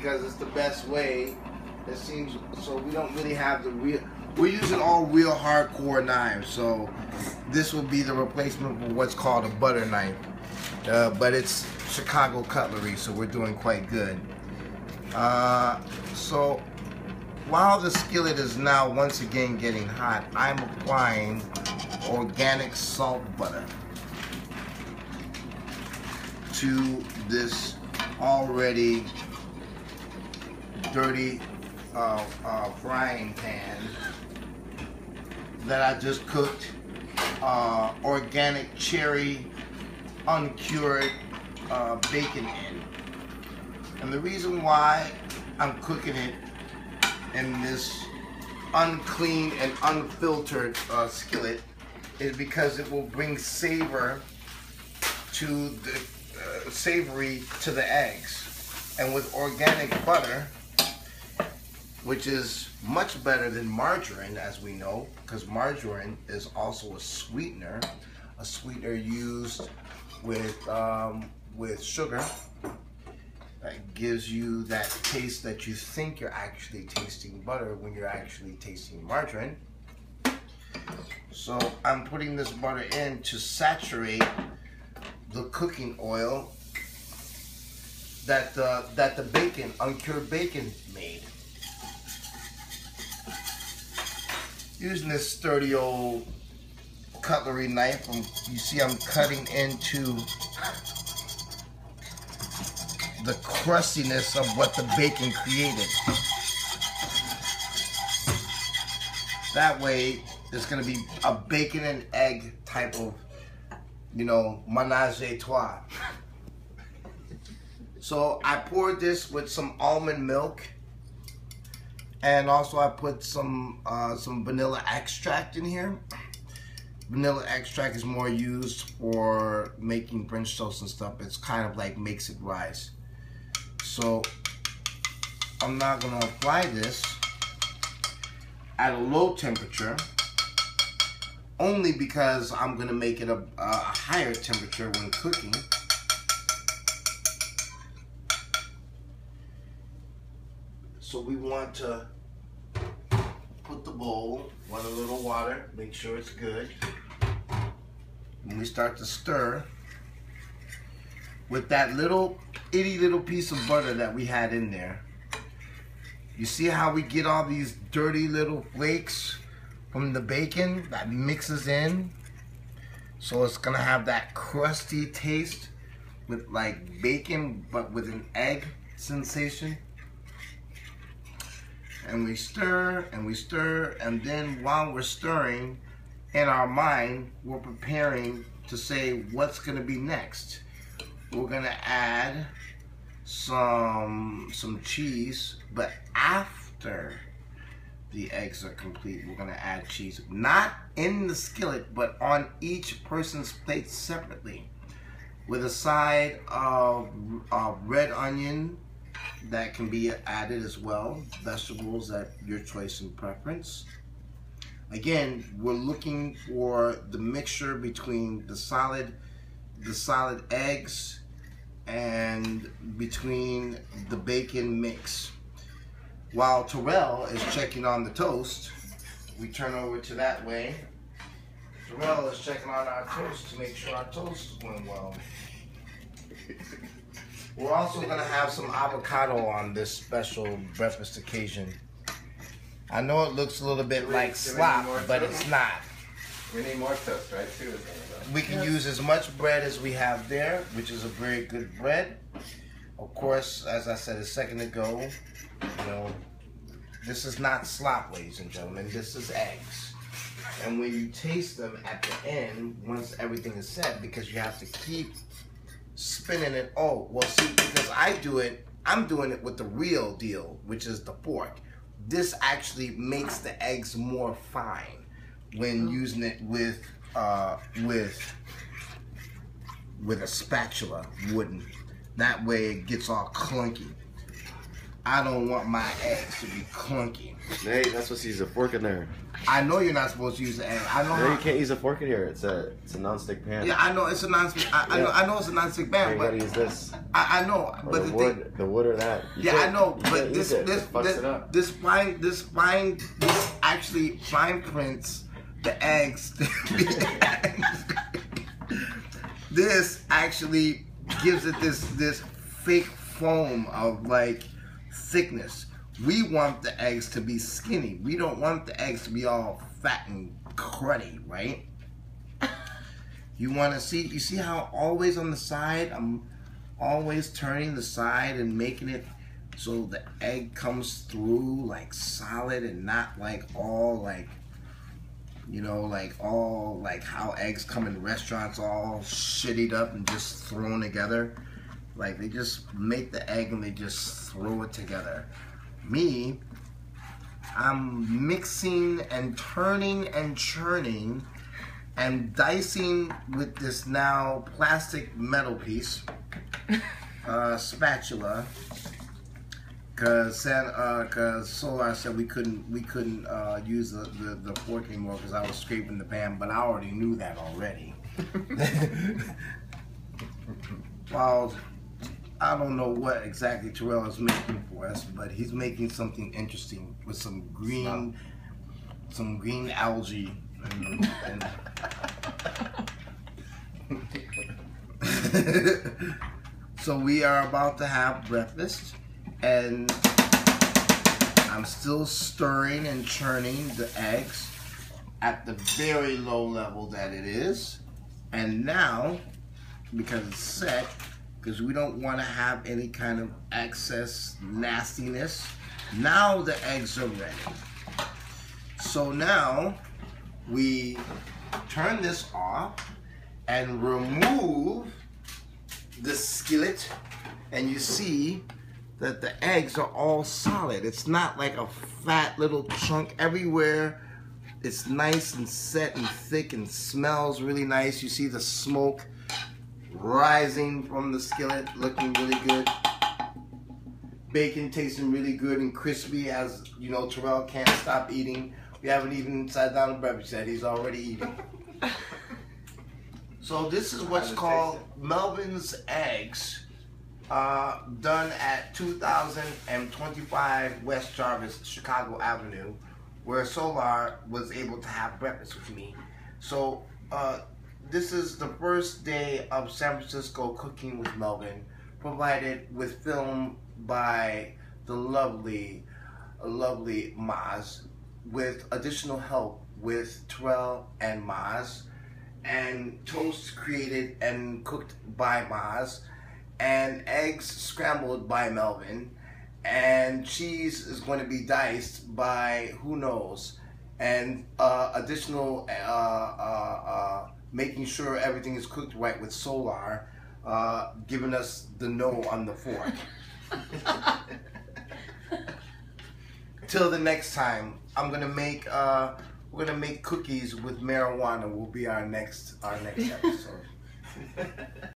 because it's the best way. It seems so. We don't really have the real. We're using all real hardcore knives, so this will be the replacement for what's called a butter knife. But it's Chicago cutlery, so we're doing quite good. So while the skillet is now once again getting hot, I'm applying organic salt butter to this already dirty frying pan that I just cooked organic cherry uncured bacon in. And the reason why I'm cooking it in this unclean and unfiltered skillet is because it will bring savory to the eggs. And with organic butter, which is much better than margarine, as we know, because margarine is also a sweetener used with sugar that gives you that taste that you think you're actually tasting butter when you're actually tasting margarine. So I'm putting this butter in to saturate the cooking oil that the bacon, uncured bacon, made. Using this sturdy old cutlery knife, you see I'm cutting into the crustiness of what the bacon created. That way, it's gonna be a bacon and egg type of, you know, ménage à trois. So I poured this with some almond milk, and also I put some vanilla extract in here. Vanilla extract is more used for making French toast and stuff. It's kind of like makes it rise. So I'm not going to apply this at a low temperature, only because I'm going to make it a higher temperature when cooking. So we want to put the bowl, want a little water, make sure it's good. When we start to stir with that little itty little piece of butter that we had in there. You see how we get all these dirty little flakes from the bacon that mixes in? So it's gonna have that crusty taste with like bacon but with an egg sensation. And we stir and we stir, and then while we're stirring, in our mind, we're preparing to say what's gonna be next. We're gonna add some cheese, but after the eggs are complete, we're gonna add cheese. Not in the skillet, but on each person's plate separately, with a side of red onion that can be added as well, vegetables at your choice and preference. Again, we're looking for the mixture between the solid eggs and between the bacon mix. While Terrell is checking on the toast, we turn over to that way. Terrell is checking on our toast to make sure our toast is going well. We're also going to have some avocado on this special breakfast occasion. I know it looks a little bit like slop, but it's not. We need more toast, right? Too. We can use as much bread as we have there, which is a very good bread. Of course, as I said a second ago, you know, this is not slop, ladies and gentlemen. This is eggs. And when you taste them at the end, once everything is set, because you have to keep spinning it. Oh, well, see, because I'm doing it with the real deal, which is the fork. This actually makes the eggs more fine when using it with a spatula, wooden. That way it gets all clunky. I don't want my eggs to be clunky. Nate, that's supposed to use a fork in there. I know you're not supposed to use the egg. I know. No, you can't use a fork in here. It's a non-stick pan. Yeah, I know it's a non-stick. I know it's a non-stick pan, You but gotta use this. I know. Or But the wood or that. You yeah, I know. you But can't use it. It fucks it up. this actually fine prints the eggs. This actually gives it this fake foam of like thickness. We want the eggs to be skinny. We don't want the eggs to be all fat and cruddy, right? You want to see, you see how always on the side, I'm always turning the side and making it so the egg comes through like solid and not like all like, you know, like all like how eggs come in restaurants all shittied up and just thrown together. Like they just make the egg and they just throw it together. Me, I'm mixing and turning and churning and dicing with this now plastic metal piece, spatula, cause Solar said we couldn't use the fork anymore because I was scraping the pan, but I already knew that already. Well, I don't know what exactly Terrell is making for us, but he's making something interesting with some green algae. And so we are about to have breakfast, and I'm still stirring and churning the eggs at the very low level that it is. And now, because it's set, because we don't want to have any kind of excess nastiness, now the eggs are ready. So now we turn this off and remove the skillet, and you see that the eggs are all solid. It's not like a fat little chunk everywhere. It's nice and set and thick and smells really nice. You see the smoke rising from the skillet, looking really good. Bacon tasting really good and crispy, as you know, Terrell can't stop eating. We haven't even sat down to breakfast yet. He's already eating. So this is what's called Melvin's Eggs, done at 2025 West Jarvis, Chicago Avenue, where Solar was able to have breakfast with me. So this is the first day of San Francisco Cooking with Melvin, provided with film by the lovely Maz, with additional help with Terrell and Maz, and toast created and cooked by Maz, and eggs scrambled by Melvin, and cheese is going to be diced by who knows, and additional making sure everything is cooked right with Solar, giving us the no on the fork. Till the next time, we're gonna make cookies with marijuana. Will be our next episode.